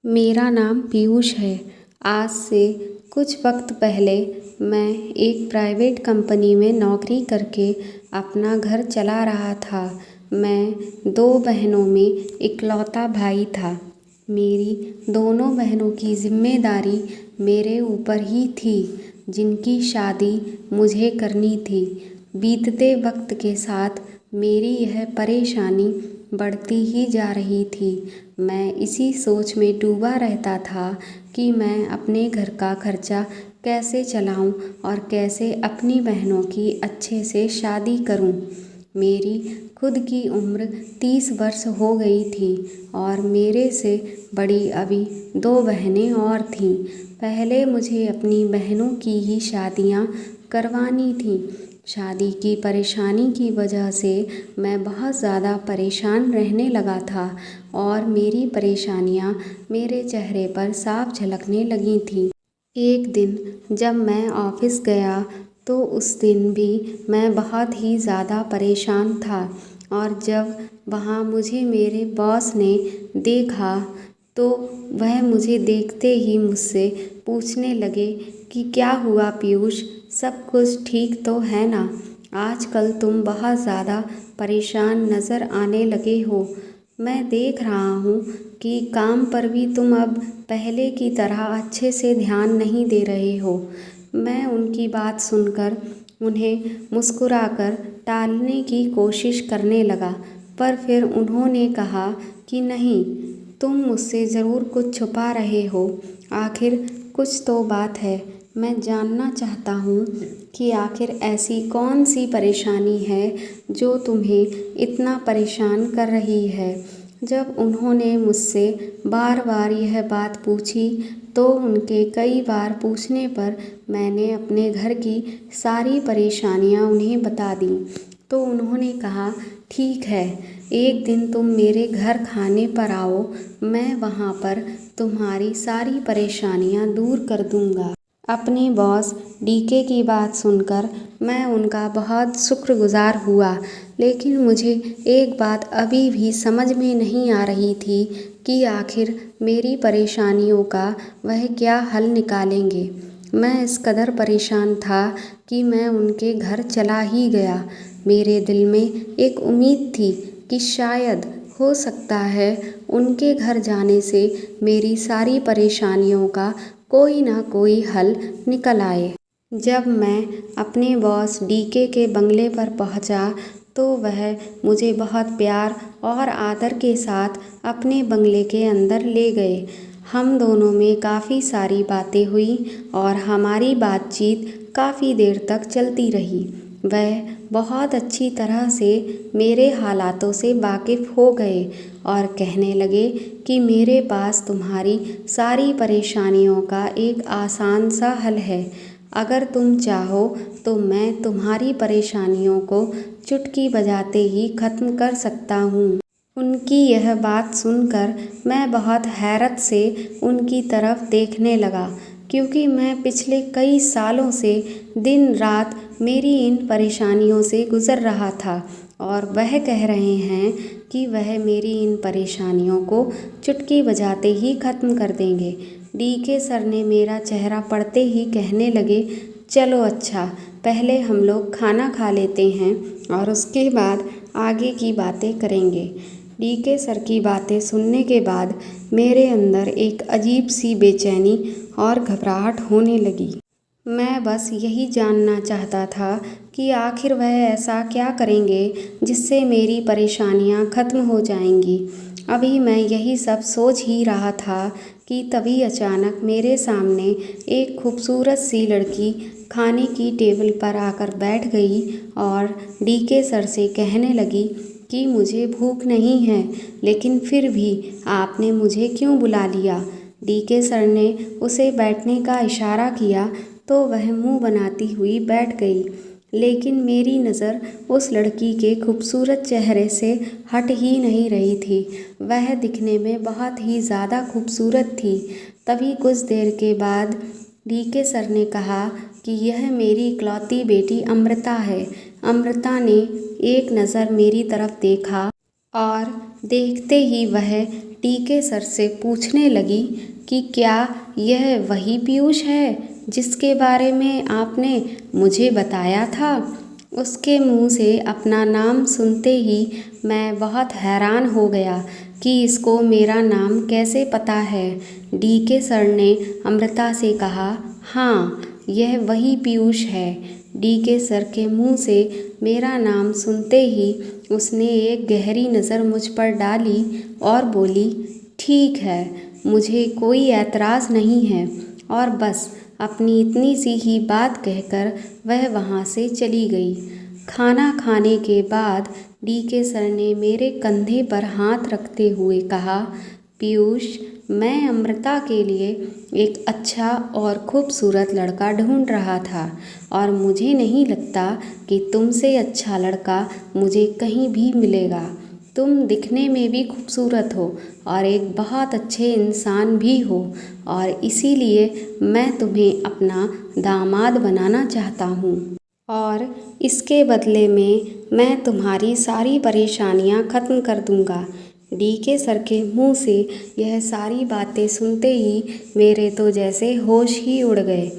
मेरा नाम पीयूष है। आज से कुछ वक्त पहले मैं एक प्राइवेट कंपनी में नौकरी करके अपना घर चला रहा था। मैं 2 बहनों में इकलौता भाई था। मेरी दोनों बहनों की ज़िम्मेदारी मेरे ऊपर ही थी, जिनकी शादी मुझे करनी थी। बीतते वक्त के साथ मेरी यह परेशानी बढ़ती ही जा रही थी। मैं इसी सोच में डूबा रहता था कि मैं अपने घर का खर्चा कैसे चलाऊं और कैसे अपनी बहनों की अच्छे से शादी करूं। मेरी खुद की उम्र 30 वर्ष हो गई थी और मेरे से बड़ी अभी 2 बहनें और थीं। पहले मुझे अपनी बहनों की ही शादियां करवानी थीं। शादी की परेशानी की वजह से मैं बहुत ज़्यादा परेशान रहने लगा था और मेरी परेशानियां मेरे चेहरे पर साफ झलकने लगी थीं। एक दिन जब मैं ऑफिस गया तो उस दिन भी मैं बहुत ही ज़्यादा परेशान था और जब वहाँ मुझे मेरे बॉस ने देखा तो वह मुझे देखते ही मुझसे पूछने लगे कि क्या हुआ पीयूष, सब कुछ ठीक तो है ना? आजकल तुम बहुत ज़्यादा परेशान नज़र आने लगे हो। मैं देख रहा हूँ कि काम पर भी तुम अब पहले की तरह अच्छे से ध्यान नहीं दे रहे हो। मैं उनकी बात सुनकर उन्हें मुस्कुराकर टालने की कोशिश करने लगा, पर फिर उन्होंने कहा कि नहीं, तुम मुझसे ज़रूर कुछ छुपा रहे हो। आखिर कुछ तो बात है। मैं जानना चाहता हूँ कि आखिर ऐसी कौन सी परेशानी है जो तुम्हें इतना परेशान कर रही है। जब उन्होंने मुझसे बार बार यह बात पूछी तो उनके कई बार पूछने पर मैंने अपने घर की सारी परेशानियाँ उन्हें बता दी। तो उन्होंने कहा, ठीक है, एक दिन तुम मेरे घर खाने पर आओ, मैं वहाँ पर तुम्हारी सारी परेशानियाँ दूर कर दूँगा। अपने बॉस डीके की बात सुनकर मैं उनका बहुत शुक्रगुजार हुआ, लेकिन मुझे एक बात अभी भी समझ में नहीं आ रही थी कि आखिर मेरी परेशानियों का वह क्या हल निकालेंगे। मैं इस कदर परेशान था कि मैं उनके घर चला ही गया। मेरे दिल में एक उम्मीद थी कि शायद हो सकता है उनके घर जाने से मेरी सारी परेशानियों का कोई ना कोई हल निकल आए। जब मैं अपने बॉस डीके के बंगले पर पहुंचा तो वह मुझे बहुत प्यार और आदर के साथ अपने बंगले के अंदर ले गए। हम दोनों में काफ़ी सारी बातें हुई और हमारी बातचीत काफ़ी देर तक चलती रही। वह बहुत अच्छी तरह से मेरे हालातों से वाकिफ़ हो गए और कहने लगे कि मेरे पास तुम्हारी सारी परेशानियों का एक आसान सा हल है। अगर तुम चाहो तो मैं तुम्हारी परेशानियों को चुटकी बजाते ही ख़त्म कर सकता हूँ। उनकी यह बात सुनकर मैं बहुत हैरत से उनकी तरफ देखने लगा, क्योंकि मैं पिछले कई सालों से दिन रात मेरी इन परेशानियों से गुज़र रहा था और वह कह रहे हैं कि वह मेरी इन परेशानियों को चुटकी बजाते ही ख़त्म कर देंगे। डीके सर ने मेरा चेहरा पढ़ते ही कहने लगे, चलो अच्छा, पहले हम लोग खाना खा लेते हैं और उसके बाद आगे की बातें करेंगे। डीके सर की बातें सुनने के बाद मेरे अंदर एक अजीब सी बेचैनी और घबराहट होने लगी। मैं बस यही जानना चाहता था कि आखिर वह ऐसा क्या करेंगे जिससे मेरी परेशानियां ख़त्म हो जाएंगी। अभी मैं यही सब सोच ही रहा था कि तभी अचानक मेरे सामने एक खूबसूरत सी लड़की खाने की टेबल पर आकर बैठ गई और डीके सर से कहने लगी कि मुझे भूख नहीं है, लेकिन फिर भी आपने मुझे क्यों बुला लिया। डीके सर ने उसे बैठने का इशारा किया तो वह मुंह बनाती हुई बैठ गई, लेकिन मेरी नज़र उस लड़की के खूबसूरत चेहरे से हट ही नहीं रही थी। वह दिखने में बहुत ही ज़्यादा खूबसूरत थी। तभी कुछ देर के बाद डीके सर ने कहा कि यह मेरी इकलौती बेटी अमृता है। अमृता ने एक नज़र मेरी तरफ देखा और देखते ही वह डीके सर से पूछने लगी कि क्या यह वही पीयूष है जिसके बारे में आपने मुझे बताया था। उसके मुंह से अपना नाम सुनते ही मैं बहुत हैरान हो गया कि इसको मेरा नाम कैसे पता है। डीके सर ने अमृता से कहा, हाँ यह वही पीयूष है। डीके सर के मुंह से मेरा नाम सुनते ही उसने एक गहरी नज़र मुझ पर डाली और बोली, ठीक है, मुझे कोई ऐतराज़ नहीं है। और बस अपनी इतनी सी ही बात कहकर वह वहाँ से चली गई। खाना खाने के बाद डीके सर ने मेरे कंधे पर हाथ रखते हुए कहा, पीयूष, मैं अमृता के लिए एक अच्छा और खूबसूरत लड़का ढूंढ रहा था और मुझे नहीं लगता कि तुमसे अच्छा लड़का मुझे कहीं भी मिलेगा। तुम दिखने में भी खूबसूरत हो और एक बहुत अच्छे इंसान भी हो और इसीलिए मैं तुम्हें अपना दामाद बनाना चाहता हूँ और इसके बदले में मैं तुम्हारी सारी परेशानियाँ ख़त्म कर दूँगा। डीके सर के मुंह से यह सारी बातें सुनते ही मेरे तो जैसे होश ही उड़ गए।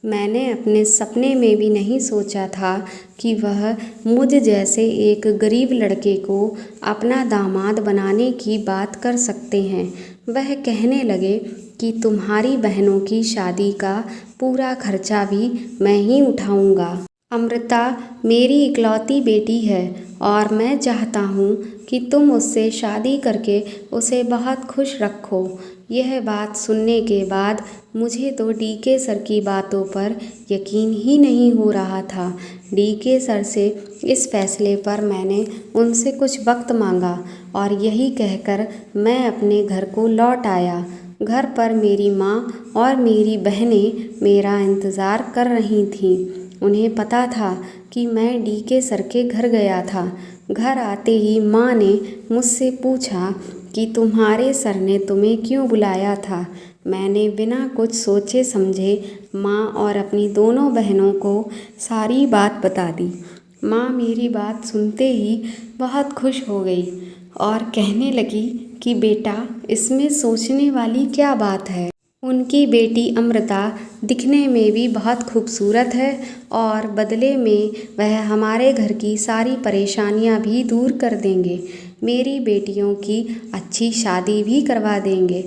मैंने अपने सपने में भी नहीं सोचा था कि वह मुझ जैसे एक गरीब लड़के को अपना दामाद बनाने की बात कर सकते हैं। वह कहने लगे कि तुम्हारी बहनों की शादी का पूरा खर्चा भी मैं ही उठाऊंगा। अमृता मेरी इकलौती बेटी है और मैं चाहता हूँ कि तुम उससे शादी करके उसे बहुत खुश रखो। यह बात सुनने के बाद मुझे तो डीके सर की बातों पर यकीन ही नहीं हो रहा था। डीके सर से इस फैसले पर मैंने उनसे कुछ वक्त मांगा और यही कहकर मैं अपने घर को लौट आया। घर पर मेरी माँ और मेरी बहनें मेरा इंतज़ार कर रही थीं। उन्हें पता था कि मैं डीके सर के घर गया था। घर आते ही माँ ने मुझसे पूछा कि तुम्हारे सर ने तुम्हें क्यों बुलाया था। मैंने बिना कुछ सोचे समझे माँ और अपनी दोनों बहनों को सारी बात बता दी। माँ मेरी बात सुनते ही बहुत खुश हो गई और कहने लगी कि बेटा, इसमें सोचने वाली क्या बात है। उनकी बेटी अमृता दिखने में भी बहुत खूबसूरत है और बदले में वह हमारे घर की सारी परेशानियां भी दूर कर देंगे। मेरी बेटियों की अच्छी शादी भी करवा देंगे।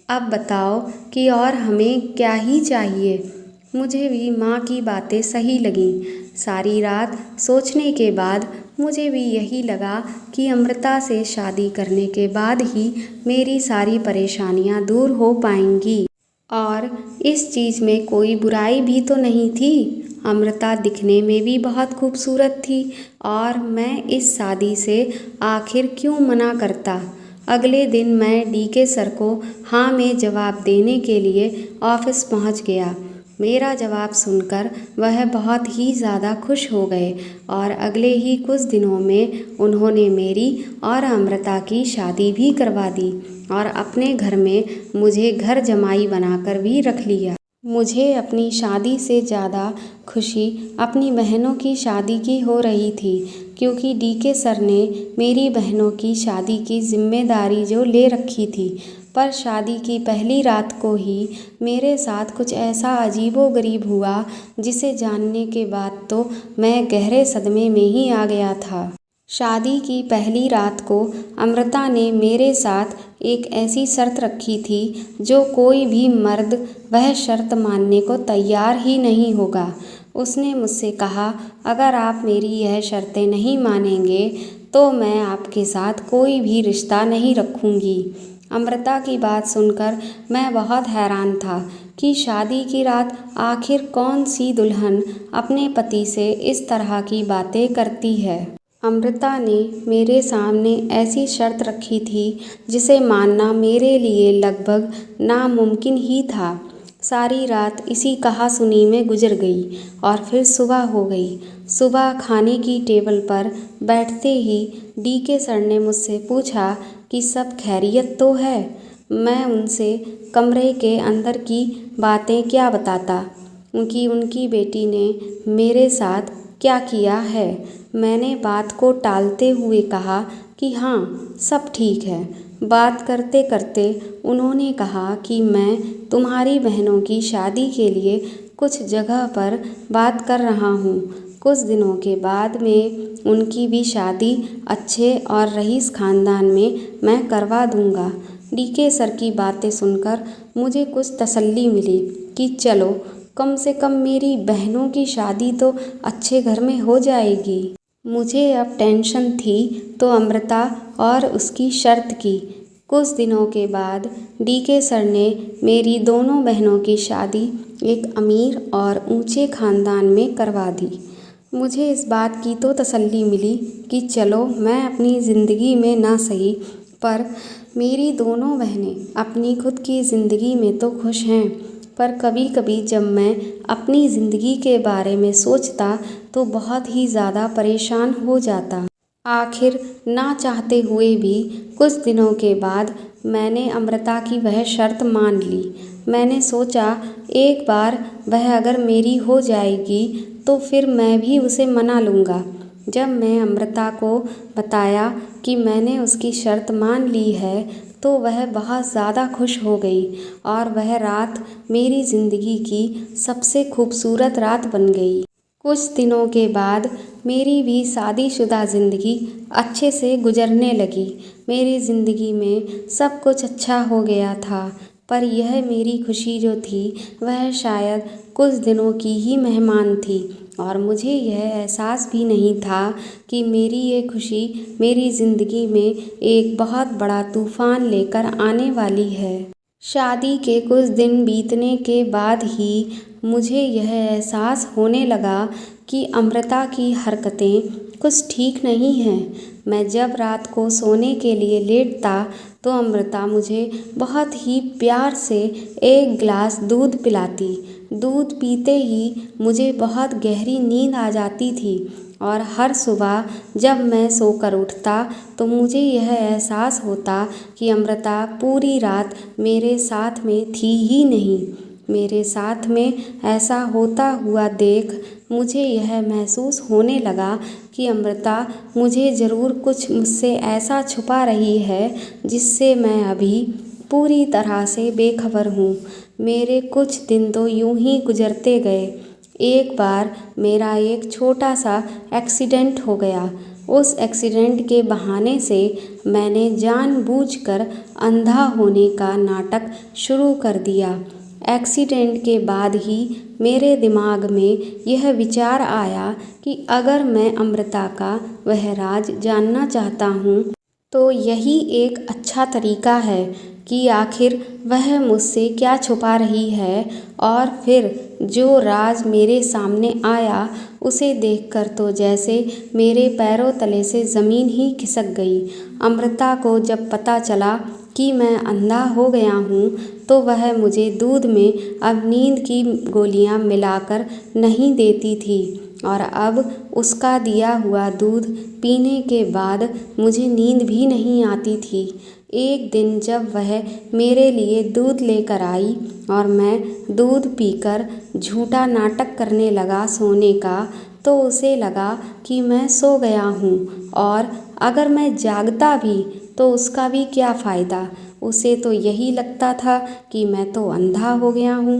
अब बताओ कि और हमें क्या ही चाहिए। मुझे भी माँ की बातें सही लगीं। सारी रात सोचने के बाद मुझे भी यही लगा कि अमृता से शादी करने के बाद ही मेरी सारी परेशानियां दूर हो पाएंगी। और इस चीज़ में कोई बुराई भी तो नहीं थी। अमृता दिखने में भी बहुत खूबसूरत थी और मैं इस शादी से आखिर क्यों मना करता। अगले दिन मैं डीके सर को हाँ में जवाब देने के लिए ऑफिस पहुंच गया। मेरा जवाब सुनकर वह बहुत ही ज़्यादा खुश हो गए और अगले ही कुछ दिनों में उन्होंने मेरी और अमृता की शादी भी करवा दी और अपने घर में मुझे घर जमाई बनाकर भी रख लिया। मुझे अपनी शादी से ज़्यादा खुशी अपनी बहनों की शादी की हो रही थी, क्योंकि डीके सर ने मेरी बहनों की शादी की जिम्मेदारी जो ले रखी थी। पर शादी की पहली रात को ही मेरे साथ कुछ ऐसा अजीबोगरीब हुआ जिसे जानने के बाद तो मैं गहरे सदमे में ही आ गया था। शादी की पहली रात को अमृता ने मेरे साथ एक ऐसी शर्त रखी थी जो कोई भी मर्द वह शर्त मानने को तैयार ही नहीं होगा। उसने मुझसे कहा, अगर आप मेरी यह शर्तें नहीं मानेंगे तो मैं आपके साथ कोई भी रिश्ता नहीं रखूंगी। अमृता की बात सुनकर मैं बहुत हैरान था कि शादी की रात आखिर कौन सी दुल्हन अपने पति से इस तरह की बातें करती है। अमृता ने मेरे सामने ऐसी शर्त रखी थी जिसे मानना मेरे लिए लगभग नामुमकिन ही था। सारी रात इसी कहासुनी में गुजर गई और फिर सुबह हो गई। सुबह खाने की टेबल पर बैठते ही डीके सर ने मुझसे पूछा कि सब खैरियत तो है। मैं उनसे कमरे के अंदर की बातें क्या बताता, उनकी बेटी ने मेरे साथ क्या किया है। मैंने बात को टालते हुए कहा कि हाँ, सब ठीक है। बात करते करते उन्होंने कहा कि मैं तुम्हारी बहनों की शादी के लिए कुछ जगह पर बात कर रहा हूँ। कुछ दिनों के बाद में उनकी भी शादी अच्छे और रईस ख़ानदान में मैं करवा दूँगा। डीके सर की बातें सुनकर मुझे कुछ तसल्ली मिली कि चलो कम से कम मेरी बहनों की शादी तो अच्छे घर में हो जाएगी। मुझे अब टेंशन थी तो अमृता और उसकी शर्त की। कुछ दिनों के बाद डीके सर ने मेरी दोनों बहनों की शादी एक अमीर और ऊंचे ख़ानदान में करवा दी। मुझे इस बात की तो तसल्ली मिली कि चलो मैं अपनी ज़िंदगी में ना सही पर मेरी दोनों बहनें अपनी खुद की ज़िंदगी में तो खुश हैं। पर कभी कभी जब मैं अपनी ज़िंदगी के बारे में सोचता तो बहुत ही ज़्यादा परेशान हो जाता। आखिर ना चाहते हुए भी कुछ दिनों के बाद मैंने अमृता की वह शर्त मान ली। मैंने सोचा एक बार वह अगर मेरी हो जाएगी तो फिर मैं भी उसे मना लूँगा। जब मैं अमृता को बताया कि मैंने उसकी शर्त मान ली है तो वह बहुत ज़्यादा खुश हो गई और वह रात मेरी ज़िंदगी की सबसे खूबसूरत रात बन गई। कुछ दिनों के बाद मेरी भी शादीशुदा ज़िंदगी अच्छे से गुजरने लगी। मेरी ज़िंदगी में सब कुछ अच्छा हो गया था पर यह मेरी खुशी जो थी वह शायद कुछ दिनों की ही मेहमान थी और मुझे यह एहसास भी नहीं था कि मेरी ये खुशी मेरी ज़िंदगी में एक बहुत बड़ा तूफ़ान लेकर आने वाली है। शादी के कुछ दिन बीतने के बाद ही मुझे यह एहसास होने लगा कि अमृता की हरकतें कुछ ठीक नहीं हैं। मैं जब रात को सोने के लिए लेटता तो अमृता मुझे बहुत ही प्यार से एक गिलास दूध पिलाती। दूध पीते ही मुझे बहुत गहरी नींद आ जाती थी और हर सुबह जब मैं सोकर उठता तो मुझे यह एहसास होता कि अमृता पूरी रात मेरे साथ में थी ही नहीं। मेरे साथ में ऐसा होता हुआ देख मुझे यह महसूस होने लगा कि अमृता मुझे ज़रूर कुछ मुझसे ऐसा छुपा रही है जिससे मैं अभी पूरी तरह से बेखबर हूँ। मेरे कुछ दिन तो यूं ही गुजरते गए। एक बार मेरा एक छोटा सा एक्सीडेंट हो गया। उस एक्सीडेंट के बहाने से मैंने जानबूझकर अंधा होने का नाटक शुरू कर दिया। एक्सीडेंट के बाद ही मेरे दिमाग में यह विचार आया कि अगर मैं अमृता का वह राज जानना चाहता हूँ तो यही एक अच्छा तरीका है कि आखिर वह मुझसे क्या छुपा रही है। और फिर जो राज मेरे सामने आया उसे देखकर तो जैसे मेरे पैरों तले से ज़मीन ही खिसक गई। अमृता को जब पता चला कि मैं अंधा हो गया हूँ तो वह मुझे दूध में अब नींद की गोलियाँ मिलाकर नहीं देती थी और अब उसका दिया हुआ दूध पीने के बाद मुझे नींद भी नहीं आती थी। एक दिन जब वह मेरे लिए दूध लेकर आई और मैं दूध पीकर झूठा नाटक करने लगा सोने का तो उसे लगा कि मैं सो गया हूँ और अगर मैं जागता भी तो उसका भी क्या फ़ायदा। उसे तो यही लगता था कि मैं तो अंधा हो गया हूँ।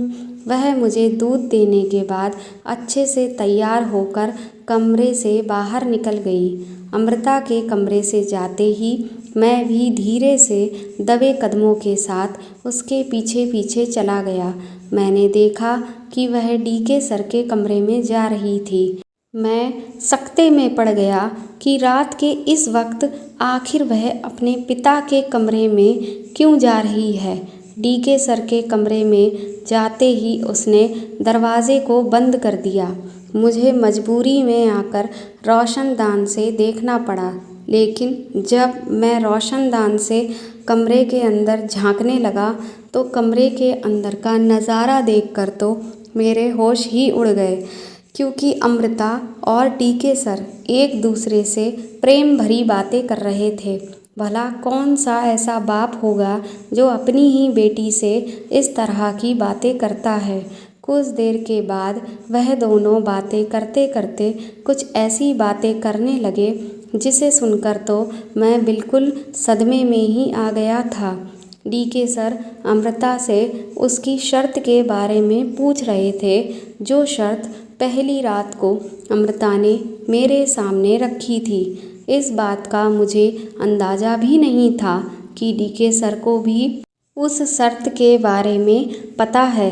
वह मुझे दूध देने के बाद अच्छे से तैयार होकर कमरे से बाहर निकल गई। अमृता के कमरे से जाते ही मैं भी धीरे से दबे कदमों के साथ उसके पीछे पीछे चला गया। मैंने देखा कि वह डीके सर के कमरे में जा रही थी। मैं सकते में पड़ गया कि रात के इस वक्त आखिर वह अपने पिता के कमरे में क्यों जा रही है। डीके सर के कमरे में जाते ही उसने दरवाजे को बंद कर दिया। मुझे मजबूरी में आकर रोशनदान से देखना पड़ा, लेकिन जब मैं रोशनदान से कमरे के अंदर झांकने लगा तो कमरे के अंदर का नज़ारा देखकर तो मेरे होश ही उड़ गए, क्योंकि अमृता और डीके सर एक दूसरे से प्रेम भरी बातें कर रहे थे। भला कौन सा ऐसा बाप होगा जो अपनी ही बेटी से इस तरह की बातें करता है। कुछ देर के बाद वह दोनों बातें करते करते कुछ ऐसी बातें करने लगे जिसे सुनकर तो मैं बिल्कुल सदमे में ही आ गया था। डीके सर अमृता से उसकी शर्त के बारे में पूछ रहे थे, जो शर्त पहली रात को अमृता ने मेरे सामने रखी थी। इस बात का मुझे अंदाज़ा भी नहीं था कि डीके सर को भी उस शर्त के बारे में पता है।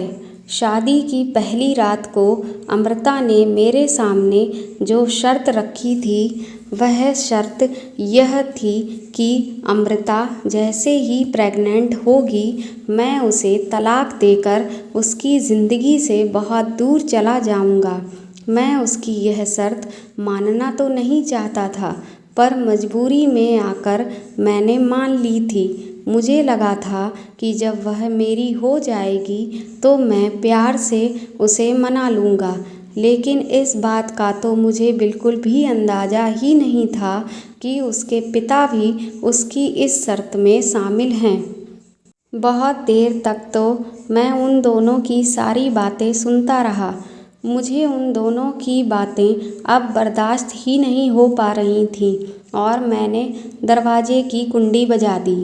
शादी की पहली रात को अमृता ने मेरे सामने जो शर्त रखी थी, वह शर्त यह थी कि अमृता जैसे ही प्रेग्नेंट होगी, मैं उसे तलाक देकर उसकी ज़िंदगी से बहुत दूर चला जाऊंगा। मैं उसकी यह शर्त मानना तो नहीं चाहता था, पर मजबूरी में आकर मैंने मान ली थी। मुझे लगा था कि जब वह मेरी हो जाएगी तो मैं प्यार से उसे मना लूँगा, लेकिन इस बात का तो मुझे बिल्कुल भी अंदाज़ा ही नहीं था कि उसके पिता भी उसकी इस शर्त में शामिल हैं। बहुत देर तक तो मैं उन दोनों की सारी बातें सुनता रहा। मुझे उन दोनों की बातें अब बर्दाश्त ही नहीं हो पा रही थीं और मैंने दरवाजे की कुंडी बजा दी।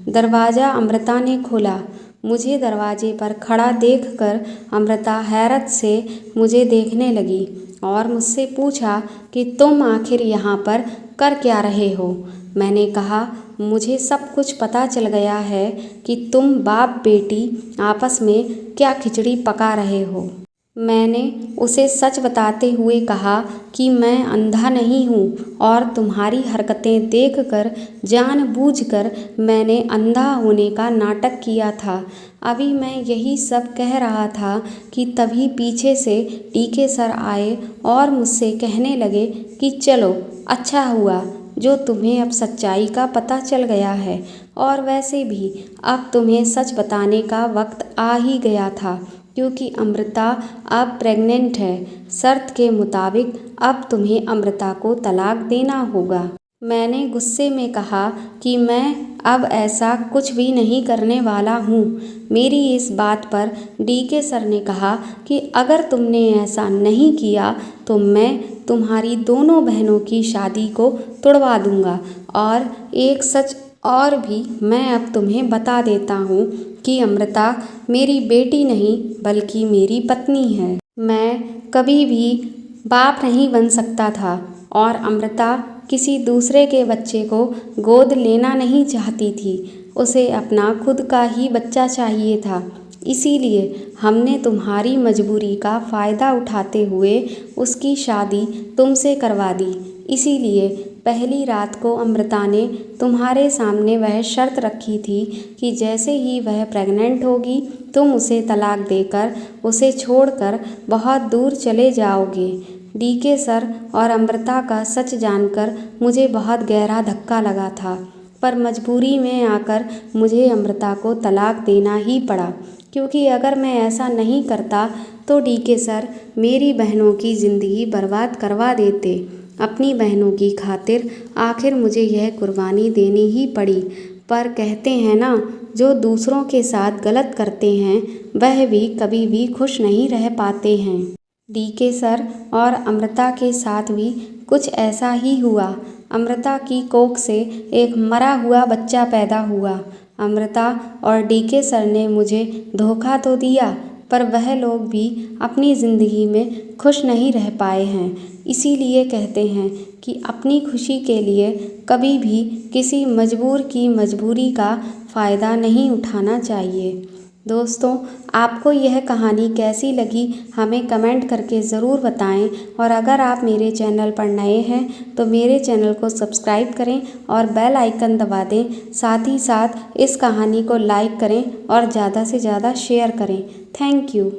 दरवाज़ा अमृता ने खोला। मुझे दरवाजे पर खड़ा देखकर अमृता हैरत से मुझे देखने लगी और मुझसे पूछा कि तुम आखिर यहाँ पर कर क्या रहे हो। मैंने कहा, मुझे सब कुछ पता चल गया है कि तुम बाप बेटी आपस में क्या खिचड़ी पका रहे हो। मैंने उसे सच बताते हुए कहा कि मैं अंधा नहीं हूँ और तुम्हारी हरकतें देखकर जानबूझकर मैंने अंधा होने का नाटक किया था। अभी मैं यही सब कह रहा था कि तभी पीछे से डीके सर आए और मुझसे कहने लगे कि चलो, अच्छा हुआ जो तुम्हें अब सच्चाई का पता चल गया है, और वैसे भी अब तुम्हें सच बताने का वक्त आ ही गया था, क्योंकि अमृता अब प्रेग्नेंट है। शर्त के मुताबिक अब तुम्हें अमृता को तलाक देना होगा। मैंने गुस्से में कहा कि मैं अब ऐसा कुछ भी नहीं करने वाला हूँ। मेरी इस बात पर डीके सर ने कहा कि अगर तुमने ऐसा नहीं किया तो मैं तुम्हारी दोनों बहनों की शादी को तुड़वा दूँगा, और एक सच और भी मैं अब तुम्हें बता देता हूँ कि अमृता मेरी बेटी नहीं बल्कि मेरी पत्नी है। मैं कभी भी बाप नहीं बन सकता था और अमृता किसी दूसरे के बच्चे को गोद लेना नहीं चाहती थी। उसे अपना खुद का ही बच्चा चाहिए था। इसीलिए हमने तुम्हारी मजबूरी का फ़ायदा उठाते हुए उसकी शादी तुमसे करवा दी। इसीलिए पहली रात को अमृता ने तुम्हारे सामने वह शर्त रखी थी कि जैसे ही वह प्रेग्नेंट होगी तुम उसे तलाक देकर उसे छोड़कर बहुत दूर चले जाओगे। डीके सर और अमृता का सच जानकर मुझे बहुत गहरा धक्का लगा था, पर मजबूरी में आकर मुझे अमृता को तलाक देना ही पड़ा, क्योंकि अगर मैं ऐसा नहीं करता तो डीके सर मेरी बहनों की ज़िंदगी बर्बाद करवा देते। अपनी बहनों की खातिर आखिर मुझे यह कुर्बानी देनी ही पड़ी। पर कहते हैं ना, जो दूसरों के साथ गलत करते हैं वह भी कभी भी खुश नहीं रह पाते हैं। डीके सर और अमृता के साथ भी कुछ ऐसा ही हुआ। अमृता की कोख से एक मरा हुआ बच्चा पैदा हुआ। अमृता और डीके सर ने मुझे धोखा तो दिया, पर वह लोग भी अपनी ज़िंदगी में खुश नहीं रह पाए हैं। इसीलिए कहते हैं कि अपनी खुशी के लिए कभी भी किसी मजबूर की मजबूरी का फ़ायदा नहीं उठाना चाहिए। दोस्तों, आपको यह कहानी कैसी लगी हमें कमेंट करके ज़रूर बताएं, और अगर आप मेरे चैनल पर नए हैं तो मेरे चैनल को सब्सक्राइब करें और बेल आइकन दबा दें। साथ ही साथ इस कहानी को लाइक करें और ज़्यादा से ज़्यादा शेयर करें। Thank you.